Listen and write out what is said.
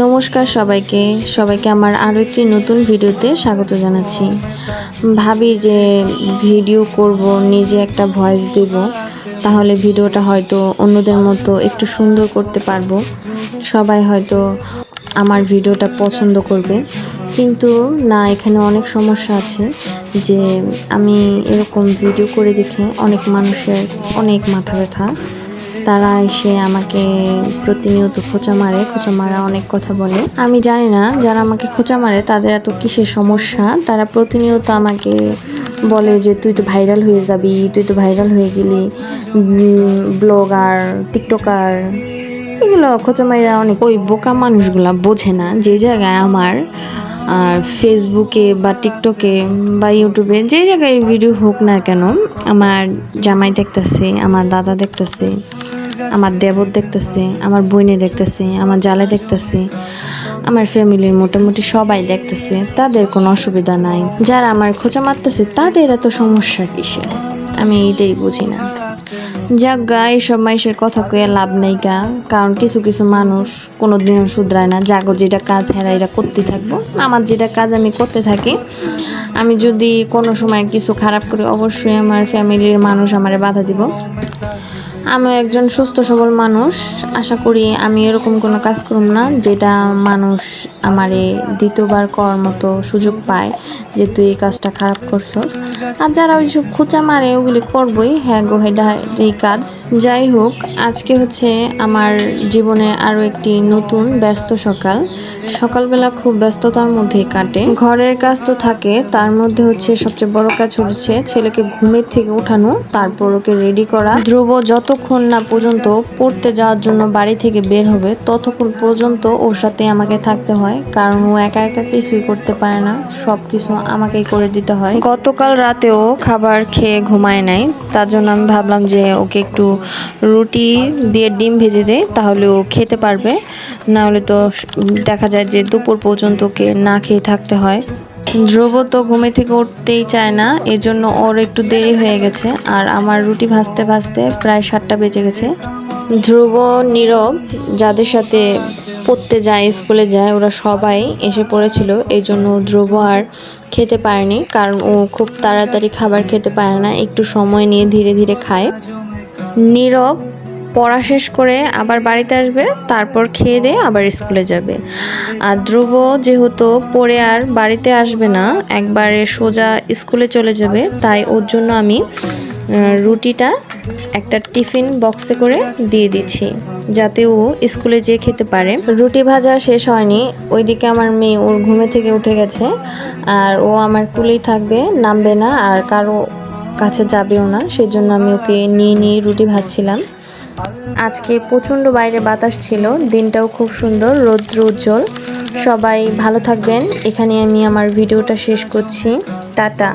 নমস্কার সবাইকে আমার আরও একটি নতুন ভিডিওতে স্বাগত জানাচ্ছি। ভাবি যে ভিডিও করব, নিজে একটা ভয়েস দেব, তাহলে ভিডিওটা হয়তো অন্যদের মতো একটু সুন্দর করতে পারবো, সবাই হয়তো আমার ভিডিওটা পছন্দ করবে। কিন্তু না, এখানে অনেক সমস্যা আছে যে আমি এরকম ভিডিও করে দেখে অনেক মানুষের অনেক মাথা ব্যথা। তারা এসে আমাকে প্রতিনিয়ত খোঁচা মারা অনেক কথা বলে। আমি জানি না যারা আমাকে খোঁচা মারে তাদের এত কিসের সমস্যা। তারা প্রতিনিয়ত আমাকে বলে যে তুই তো ভাইরাল হয়ে যাবি, তুই তো ভাইরাল হয়ে গেলি, ব্লগার, টিকটকার, এগুলো খোঁচা মাইরা অনেক। ওই বোকা মানুষগুলা বোঝে না যে জায়গায় আমার আর ফেসবুকে বা টিকটকে বা ইউটিউবে যে জায়গায় ভিডিও হোক না কেন, আমার জামাই দেখতেছে, আমার দাদা দেখতেছে, আমার দেবর দেখতেছে, আমার বোনে দেখতেছে, আমার জালে দেখতেছে, আমার ফ্যামিলির মোটামুটি সবাই দেখতেছে, তাদের কোনো অসুবিধা নাই। যারা আমার খোঁচা মারতেছে তাদের এত সমস্যা কিসে, আমি এটাই বুঝি না। যাক গা, এইসব মানুষের কথা কয়ে লাভ নেই গা, কারণ কিছু কিছু মানুষ কোনোদিনও শুধরায় না। যাগো যেটা কাজ হেরা এরা করতে থাকবো, আমার যেটা কাজ আমি করতে থাকি। আমি যদি কোনো সময় কিছু খারাপ করি, অবশ্যই আমার ফ্যামিলির মানুষ আমারে বাধা দিব। আমি একজন সুস্থ সবল মানুষ, আশা করি আমি এরকম কোনো কাজ করব না যেটা মানুষ আমারে দ্বিতীয়বার করার মতো সুযোগ পায় যে তুই এই কাজটা খারাপ করছো। আর যারা ওইসব খোঁচা মারে ওগুলি করবই, হ্যাঁ গো, এই কাজ। যাই হোক, আজকে হচ্ছে আমার জীবনে আরও একটি নতুন ব্যস্ত সকালবেলা খুব ব্যস্ততার মধ্যেই কাটে। ঘরের কাজ তো থাকে, তার মধ্যে হচ্ছে সবচেয়ে বড় কাজ হচ্ছে ছেলেকে ঘুমের থেকে উঠানো, তারপর ওকে রেডি করা। ধ্রুব যতক্ষণ না পর্যন্ত পড়তে যাওয়ার জন্য বাড়ি থেকে বের হবে ততক্ষণ পর্যন্ত ওর সাথে আমাকে থাকতে হয়, কারণ ও একা একা কিছুই করতে পারে না, সব কিছু আমাকেই করে দিতে হয়। গতকাল রাতেও খাবার খেয়ে ঘুমায় নাই, তার জন্য আমি ভাবলাম যে ওকে একটু রুটি দিয়ে ডিম ভেজে দেয়, তাহলে ও খেতে পারবে। না হলে তো দেখা যায় যে দুপুর পর্যন্ত ওকে না খেয়ে থাকতে হয়। ধ্রুব তো ঘুমে থেকে উঠতেই চায় না, এজন্য ওর একটু দেরি হয়ে গেছে। আর আমার রুটি ভাজতে ভাজতে প্রায় 7টা বেজে গেছে। ধ্রুব, নীরব, যাদের সাথে পড়তে যায়, স্কুলে যায়, ওরা সবাই এসে পড়েছিল। এই জন্য ধ্রুব আর খেতে পারেনি, কারণ ও খুব তাড়াতাড়ি খাবার খেতে পারে না, একটু সময় নিয়ে ধীরে ধীরে খায়। নীরব পড়া শেষ করে আবার বাড়িতে আসবে, তারপর খেয়ে দিয়ে আবার স্কুলে যাবে। আর ধ্রুব যেহেতু পড়ে আর বাড়িতে আসবে না, একবারে সোজা স্কুলে চলে যাবে, তাই ওর জন্য আমি রুটিটা একটা টিফিন বক্সে করে দিয়ে দিচ্ছি যাতে ও স্কুলে যেয়ে খেতে পারে। রুটি ভাজা শেষ হয়নি, ওইদিকে আমার মেয়ে ওর ঘুমে থেকে উঠে গেছে, আর ও আমার কুলেই থাকবে, নামবে না আর কারো কাছে যাবেও না, সেই জন্য আমি ওকে নিয়ে রুটি ভাজছিলাম। আজকে প্রচণ্ড বাইরে বাতাস ছিল, দিনটাও খুব সুন্দর, রৌদ্র উজ্জ্বল। সবাই ভালো থাকবেন। এখানে আমি আমার ভিডিওটা শেষ করছি। টাটা।